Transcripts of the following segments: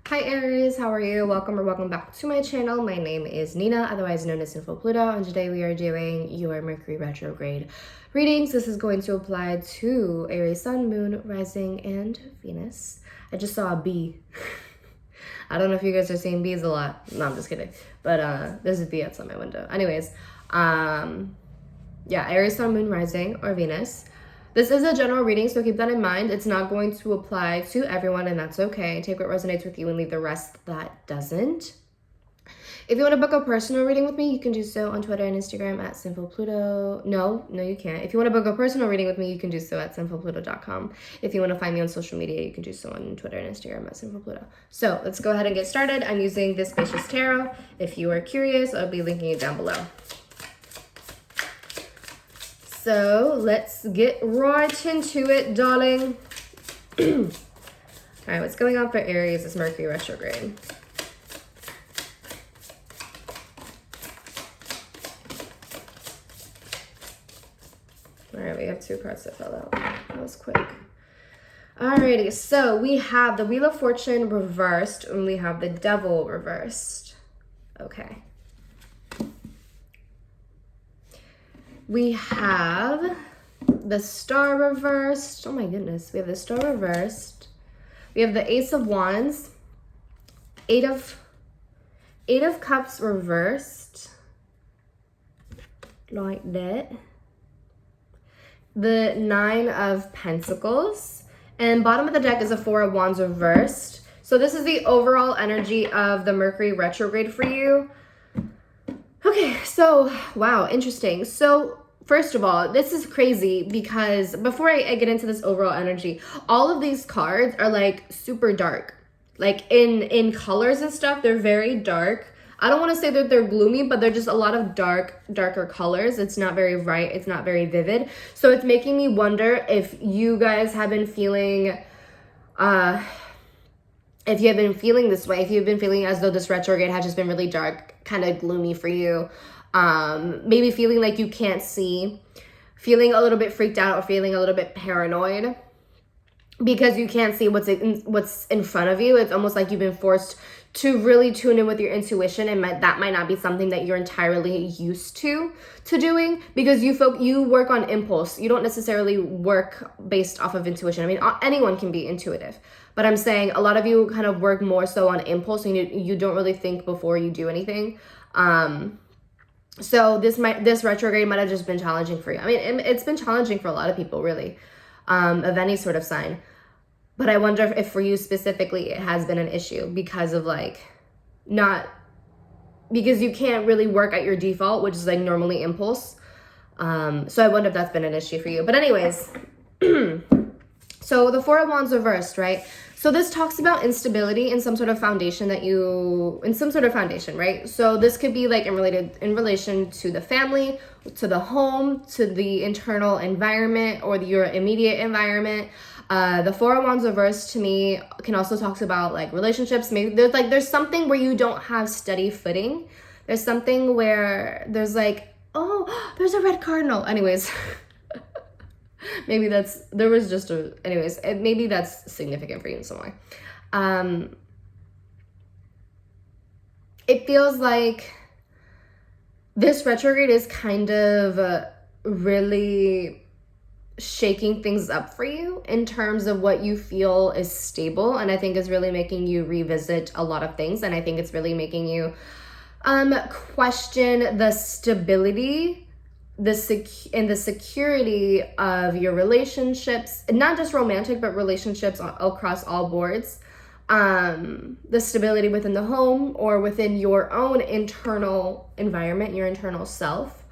Hi Aries, how are you? Welcome or welcome back to my channel. My name is Nina, otherwise known as Sinfulpluto, and today we are doing your Mercury retrograde readings. This is going to apply to Aries Sun, Moon, Rising, and Venus. I just saw a bee. I don't know if you guys are seeing bees a lot. No, I'm just kidding. But there's a bee outside my window. Anyways, yeah, Aries Sun, Moon, Rising, or Venus. This is a general reading, so keep that in mind. It's not going to apply to everyone, and that's okay. Take what resonates with you and leave the rest that doesn't. If you want to book a personal reading with me, you can do so on Twitter and Instagram at Sinfulpluto. No, you can't. If you want to book a personal reading with me, you can do so at sinfulpluto.com. If you want to find me on social media, you can do so on Twitter and Instagram at Sinfulpluto. So let's go ahead and get started. I'm using this Spacious Tarot. If you are curious, I'll be linking it down below. So let's get right into it, darling. All right, what's going on for Aries is Mercury retrograde. All right, we have two cards that fell out. That was quick. Alrighty, so we have the Wheel of Fortune reversed and we have the Devil reversed. Okay. We have the Star reversed. Oh my goodness. We have the Star reversed. We have the Ace of Wands. Eight of Cups reversed. Like that. The Nine of Pentacles. And bottom of the deck is a Four of Wands reversed. So this is the overall energy of the Mercury retrograde for you. Okay, so, wow, interesting. So, first of all, this is crazy because before I get into this overall energy, all of these cards are like super dark. Like in colors and stuff, they're very dark. I don't want to say that they're gloomy, but they're just a lot of darker colors. It's not very bright. It's not very vivid. So it's making me wonder if you guys have been feeling, if you have been feeling this way, if you've been feeling as though this retrograde has just been really dark, kind of gloomy for you, maybe feeling like you can't see, feeling a little bit freaked out or feeling a little bit paranoid because you can't see what's in front of you. It's almost like you've been forced to really tune in with your intuition, and that might not be something that you're entirely used to doing because you work on impulse. You don't necessarily work based off of intuition. I mean, anyone can be intuitive, but I'm saying a lot of you kind of work more so on impulse, and you don't really think before you do anything. So this retrograde might have just been challenging for you. I mean, it's been challenging for a lot of people, really, of any sort of sign. But I wonder if for you specifically, it has been an issue because of because you can't really work at your default, which is like normally impulse. So I wonder if that's been an issue for you. But anyways, so the Four of Wands reversed, right? So this talks about instability in some sort of foundation right? So this could be like in relation to the family, to the home, to the internal environment or your immediate environment. The Four of Wands reversed to me can also talk about like relationships. Maybe there's something where you don't have steady footing. There's something where there's like, oh, there's a red cardinal. Anyways. Maybe maybe that's significant for you in some way. It feels like this retrograde is kind of really shaking things up for you in terms of what you feel is stable. And I think it's really making you revisit a lot of things. And I think it's really making you question the stability the security of your relationships, not just romantic, but relationships across all boards. The stability within the home or within your own internal environment, your internal self.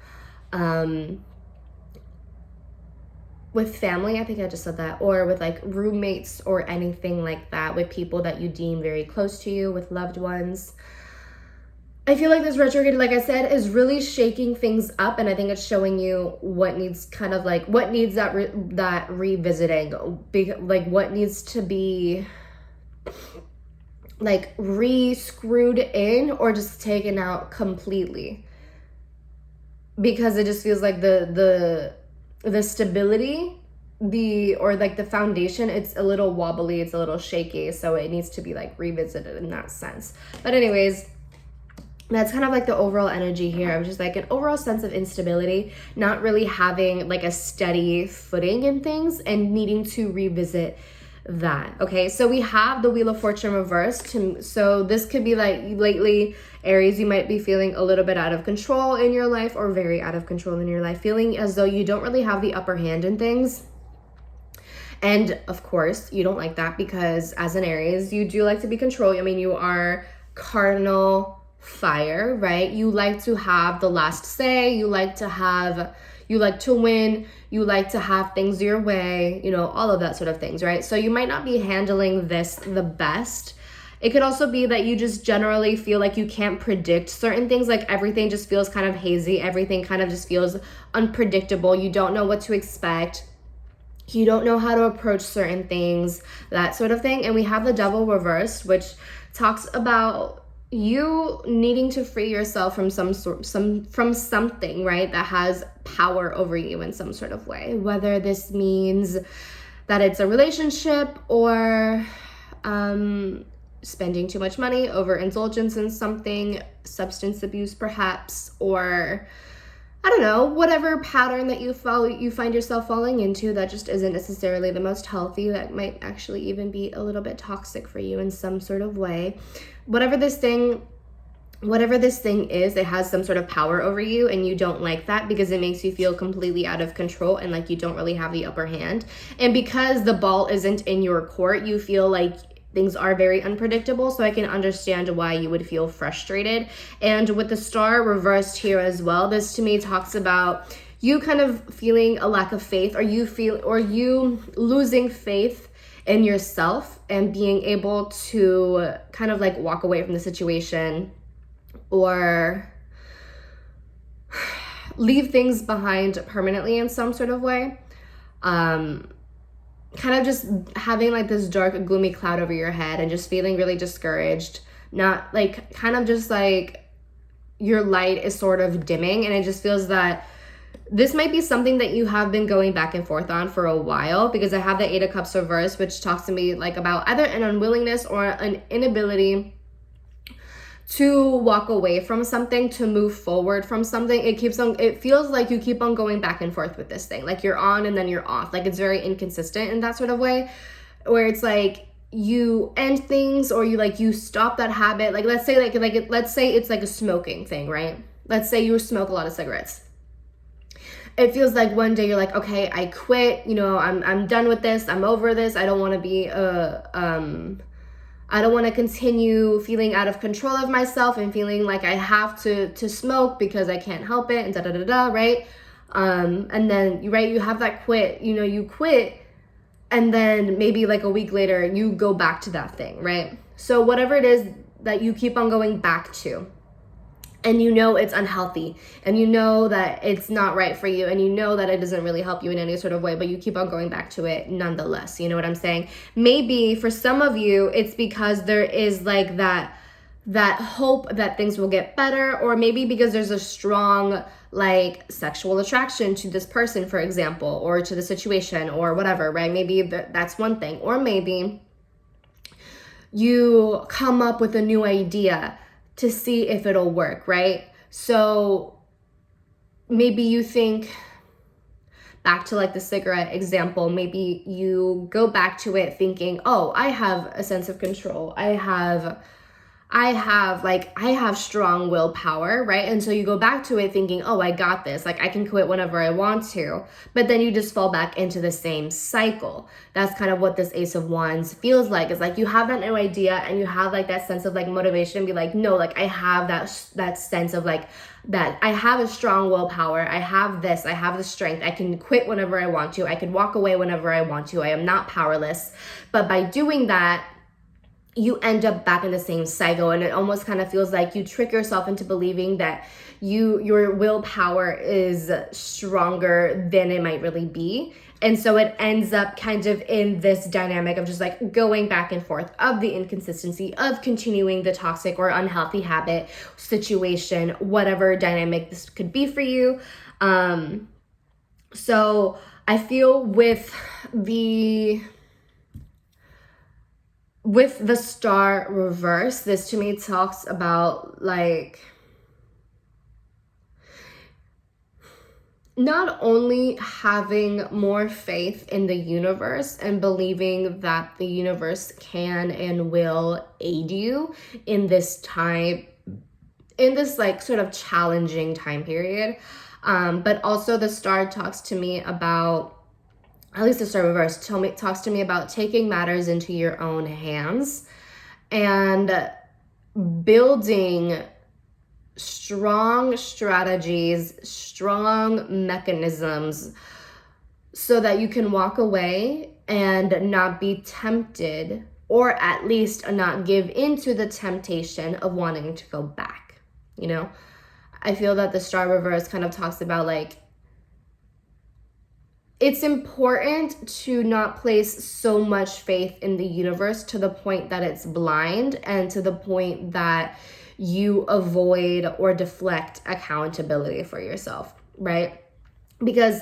With family, I think I just said that, or with like roommates or anything like that, with people that you deem very close to you, with loved ones. I feel like this retrograde, like I said, is really shaking things up, and I think it's showing you what needs that revisiting, like what needs to be like re-screwed in or just taken out completely, because it just feels like the stability the foundation, it's a little wobbly, it's a little shaky, so it needs to be like revisited in that sense. But anyways, that's kind of like the overall energy here of just like an overall sense of instability, not really having like a steady footing in things and needing to revisit that. Okay, so we have the Wheel of Fortune reversed. So this could be like lately, Aries, you might be feeling a little bit out of control in your life, or very out of control in your life, feeling as though you don't really have the upper hand in things. And of course, you don't like that because as an Aries, you do like to be controlled. I mean, you are cardinal fire, right? You like to have the last say. You like to win. You like to have things your way, you know, all of that sort of things, right? So you might not be handling this the best. It could also be that you just generally feel like you can't predict certain things. Like everything just feels kind of hazy. Everything kind of just feels unpredictable. You don't know what to expect. You don't know how to approach certain things, that sort of thing. And we have the Devil reversed, which talks about you needing to free yourself from something, right, that has power over you in some sort of way. Whether this means that it's a relationship or spending too much money, overindulgence in something, substance abuse perhaps, or I don't know, whatever pattern that you find yourself falling into that just isn't necessarily the most healthy, that might actually even be a little bit toxic for you in some sort of way. Whatever this thing is, it has some sort of power over you, and you don't like that because it makes you feel completely out of control and like you don't really have the upper hand. And because the ball isn't in your court, you feel like things are very unpredictable, so I can understand why you would feel frustrated. And with the Star reversed here as well, this to me talks about you kind of feeling a lack of faith, or you losing faith in yourself and being able to kind of like walk away from the situation or leave things behind permanently in some sort of way. Kind of just having like this dark, gloomy cloud over your head and just feeling really discouraged. Not like, kind of just like your light is sort of dimming, and it just feels that this might be something that you have been going back and forth on for a while, because I have the Eight of Cups reversed, which talks to me like about either an unwillingness or an inability to walk away from something, to move forward from something. It feels like you keep on going back and forth with this thing. Like you're on and then you're off. Like it's very inconsistent in that sort of way, where it's like you end things or you stop that habit. Like let's say it's like a smoking thing, right? Let's say you smoke a lot of cigarettes. It feels like one day you're like, okay, I quit, I'm done with this. I'm over this. I don't want to be I don't want to continue feeling out of control of myself and feeling like I have to smoke because I can't help it, and right? And then, right, you have that quit, you quit, and then maybe like a week later, you go back to that thing, right? So whatever it is that you keep on going back to, and it's unhealthy, and that it's not right for you, and that it doesn't really help you in any sort of way, but you keep on going back to it nonetheless. You know what I'm saying? Maybe for some of you, it's because there is like that hope that things will get better, or maybe because there's a strong like sexual attraction to this person, for example, or to the situation or whatever, right? Maybe that's one thing. Or maybe you come up with a new idea to see if it'll work, right? So maybe you think back to like the cigarette example, maybe you go back to it thinking, oh, I have a sense of control. I have strong willpower, right? And so you go back to it thinking, oh, I got this. Like I can quit whenever I want to, but then you just fall back into the same cycle. That's kind of what this Ace of Wands feels like. It's like you have that new idea and you have like that sense of like motivation and be like, no, like I have that sense of like that I have a strong willpower. I have this, I have the strength. I can quit whenever I want to. I can walk away whenever I want to. I am not powerless. But by doing that, you end up back in the same cycle, and it almost kind of feels like you trick yourself into believing that your willpower is stronger than it might really be. And so it ends up kind of in this dynamic of just like going back and forth of the inconsistency of continuing the toxic or unhealthy habit, situation, whatever dynamic this could be for you. So I feel with the star reverse, this to me talks about like not only having more faith in the universe and believing that the universe can and will aid you in this time, in this like sort of challenging time period, but also the star talks to me about, at least the star reverse talks to me about taking matters into your own hands and building strong strategies, strong mechanisms so that you can walk away and not be tempted, or at least not give into the temptation of wanting to go back. You know, I feel that the star reverse kind of talks about like, it's important to not place so much faith in the universe to the point that it's blind and to the point that you avoid or deflect accountability for yourself, right? Because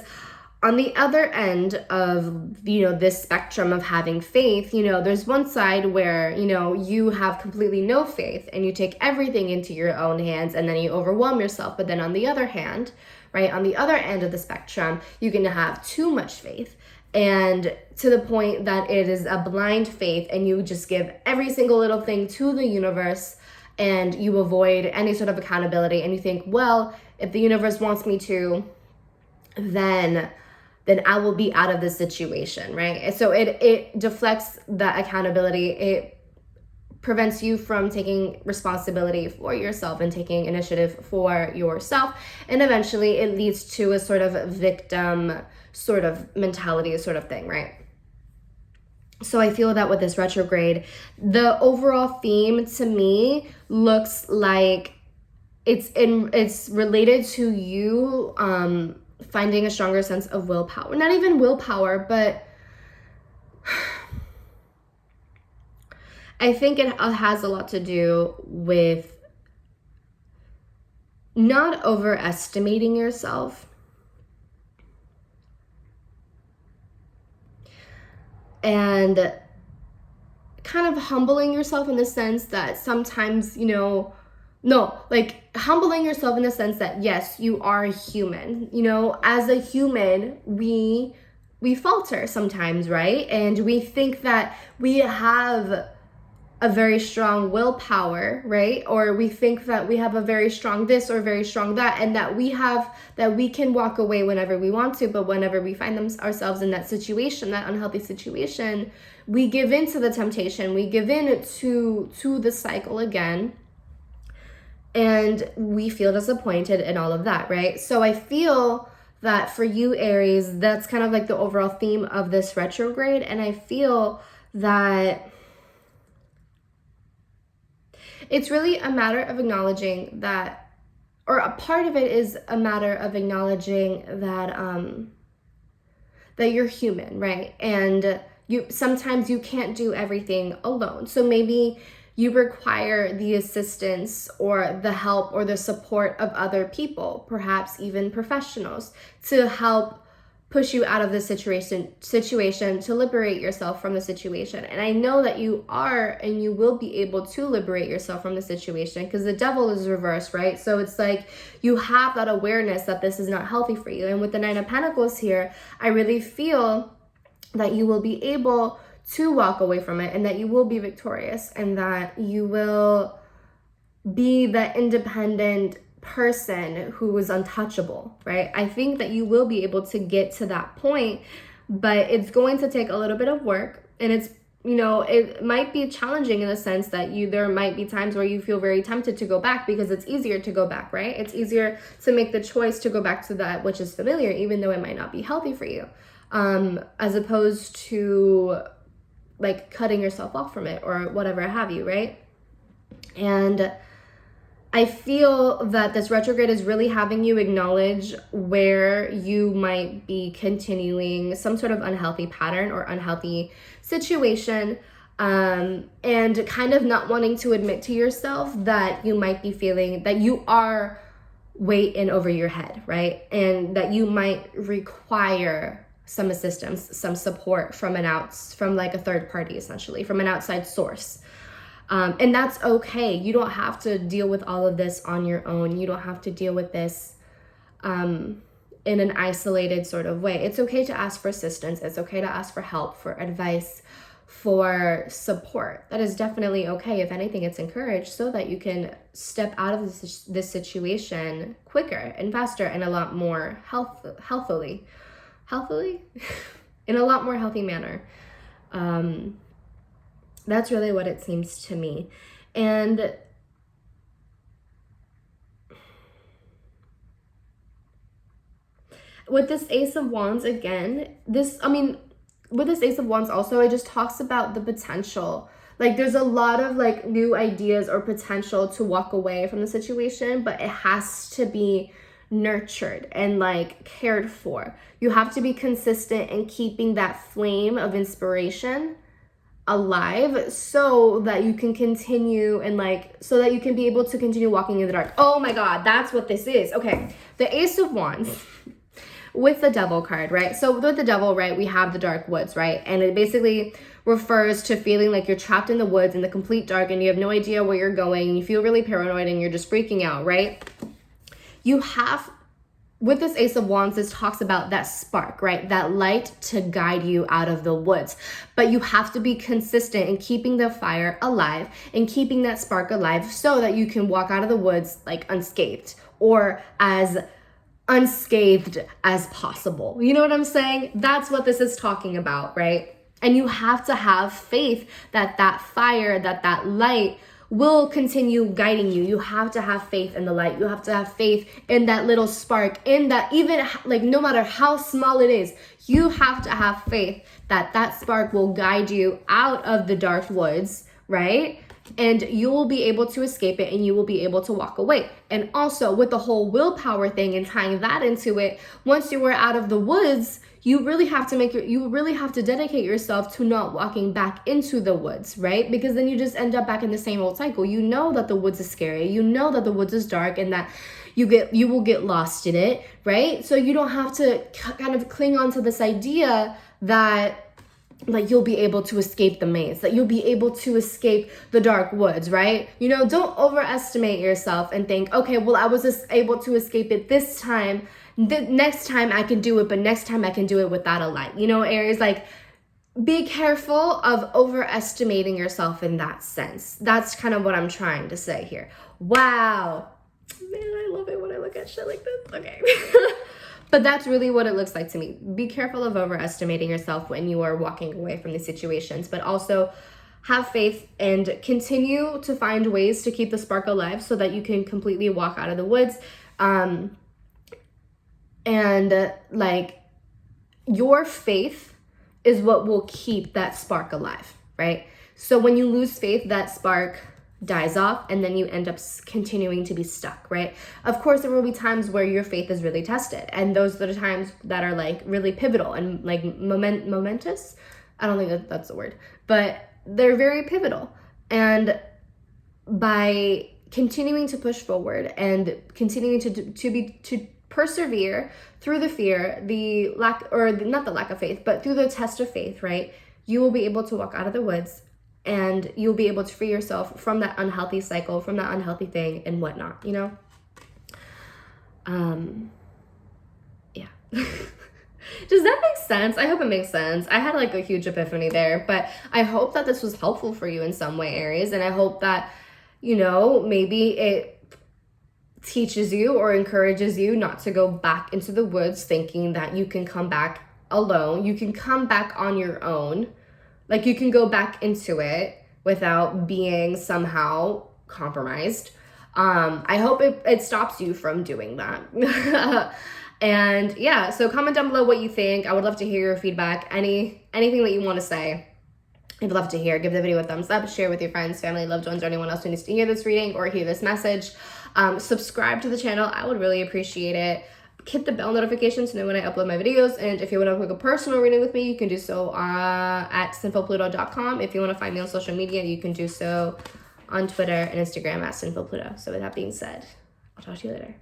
on the other end of, you know, this spectrum of having faith, you know, there's one side where, you know, you have completely no faith and you take everything into your own hands and then you overwhelm yourself. But then on the other hand, right, on the other end of the spectrum, you can have too much faith, and to the point that it is a blind faith and you just give every single little thing to the universe and you avoid any sort of accountability, and you think, well, if the universe wants me to, then I will be out of this situation, right? So it deflects that accountability. It prevents you from taking responsibility for yourself and taking initiative for yourself. And eventually it leads to a sort of victim sort of mentality sort of thing, right? So I feel that with this retrograde, the overall theme to me looks like it's related to you finding a stronger sense of willpower. Not even willpower, but I think it has a lot to do with not overestimating yourself and kind of humbling yourself in the sense that sometimes, you know, humbling yourself in the sense that, yes, you are a human. You know, as a human, we falter sometimes, right? And we think that we have a very strong willpower, right? Or we think that we have a very strong this or very strong that, and that we can walk away whenever we want to. But whenever we find ourselves in that situation, that unhealthy situation, we give in to the temptation, we give in to the cycle again, and we feel disappointed and all of that, right? So I feel that for you, Aries, that's kind of like the overall theme of this retrograde. And I feel that it's really a matter of acknowledging that, or a part of it is a matter of acknowledging that that you're human, right? And sometimes you can't do everything alone. So maybe you require the assistance or the help or the support of other people, perhaps even professionals, to help push you out of the situation to liberate yourself from the situation. And I know that you are, and you will be able to liberate yourself from the situation, because the devil is reversed, right? So it's like you have that awareness that this is not healthy for you. And with the Nine of Pentacles here, I really feel that you will be able to walk away from it, and that you will be victorious, and that you will be the independent person who is untouchable, right? I think that you will be able to get to that point, but it's going to take a little bit of work, and it's, you know, it might be challenging in the sense that there might be times where you feel very tempted to go back, because it's easier to go back, right? It's easier to make the choice to go back to that which is familiar, even though it might not be healthy for you, as opposed to like cutting yourself off from it or whatever have you, right? And I feel that this retrograde is really having you acknowledge where you might be continuing some sort of unhealthy pattern or unhealthy situation, and kind of not wanting to admit to yourself that you might be feeling that you are way in over your head, right? And that you might require some assistance, some support from like a third party, essentially, from an outside source. And that's okay. You don't have to deal with all of this on your own. You don't have to deal with this in an isolated sort of way. It's okay to ask for assistance. It's okay to ask for help, for advice, for support. That is definitely okay. If anything, it's encouraged so that you can step out of this situation quicker and faster and a lot more healthily in a lot more healthy manner. That's really what it seems to me. And with this Ace of Wands, again, with this Ace of Wands also, it just talks about the potential. Like, there's a lot of like new ideas or potential to walk away from the situation, but it has to be nurtured and like cared for. You have to be consistent in keeping that flame of inspiration alive so that you can continue and like, so that you can be able to continue walking in the dark. Oh my God, that's what this is. Okay, the Ace of Wands with the Devil card, right? So with the Devil, right, we have the dark woods, right? And it basically refers to feeling like you're trapped in the woods in the complete dark and you have no idea where you're going. You feel really paranoid and you're just freaking out, right? With this Ace of Wands, this talks about that spark, right? That light to guide you out of the woods. But you have to be consistent in keeping the fire alive and keeping that spark alive so that you can walk out of the woods like unscathed, or as unscathed as possible. You know what I'm saying? That's what this is talking about, right? And you have to have faith that that fire, that light will continue guiding you. You have to have faith in the light. You have to have faith in that little spark, in that, even like no matter how small it is, you have to have faith that that spark will guide you out of the dark woods, right? And you will be able to escape it and you will be able to walk away. And also with the whole willpower thing and tying that into it, once you are out of the woods, you really have to dedicate yourself to not walking back into the woods, right? Because then you just end up back in the same old cycle. You know that the woods is scary. You know that the woods is dark and that you will get lost in it, right? So you don't have to kind of cling on to this idea that like you'll be able to escape the maze, that you'll be able to escape the dark woods, right? You know, don't overestimate yourself and think, okay, well, I was just able to escape it this time. Next time I can do it, but next time I can do it without a light. You know, Aries, like, be careful of overestimating yourself in that sense. That's kind of what I'm trying to say here. Wow. Man, I love it when I look at shit like this. Okay. But that's really what it looks like to me. Be careful of overestimating yourself when you are walking away from these situations, but also have faith and continue to find ways to keep the spark alive so that you can completely walk out of the woods. And like, your faith is what will keep that spark alive, right? So when you lose faith, that spark dies off and then you end up continuing to be stuck, right? Of course, there will be times where your faith is really tested, and those are the times that are like really pivotal and like momentous. I don't think that's the word, but they're very pivotal. And by continuing to push forward and continuing to persevere through the fear, not the lack of faith, but through the test of faith, right? You will be able to walk out of the woods and you'll be able to free yourself from that unhealthy cycle, from that unhealthy thing and whatnot, you know? Yeah. Does that make sense? I hope it makes sense. I had like a huge epiphany there, but I hope that this was helpful for you in some way, Aries. And I hope that, you know, maybe it teaches you or encourages you not to go back into the woods thinking that you can come back alone. You can come back on your own. Like, you can go back into it without being somehow compromised. I hope it stops you from doing that. And yeah, so comment down below what you think. I would love to hear your feedback. Anything that you want to say, I'd love to hear. Give the video a thumbs up, share with your friends, family, loved ones, or anyone else who needs to hear this reading or hear this message. Subscribe to the channel. I would really appreciate it. Hit the bell notification to know when I upload my videos. And if you want to book a personal reading with me, you can do so at Sinfulpluto.com. If you want to find me on social media, you can do so on Twitter and Instagram at Sinfulpluto. So with that being said, I'll talk to you later.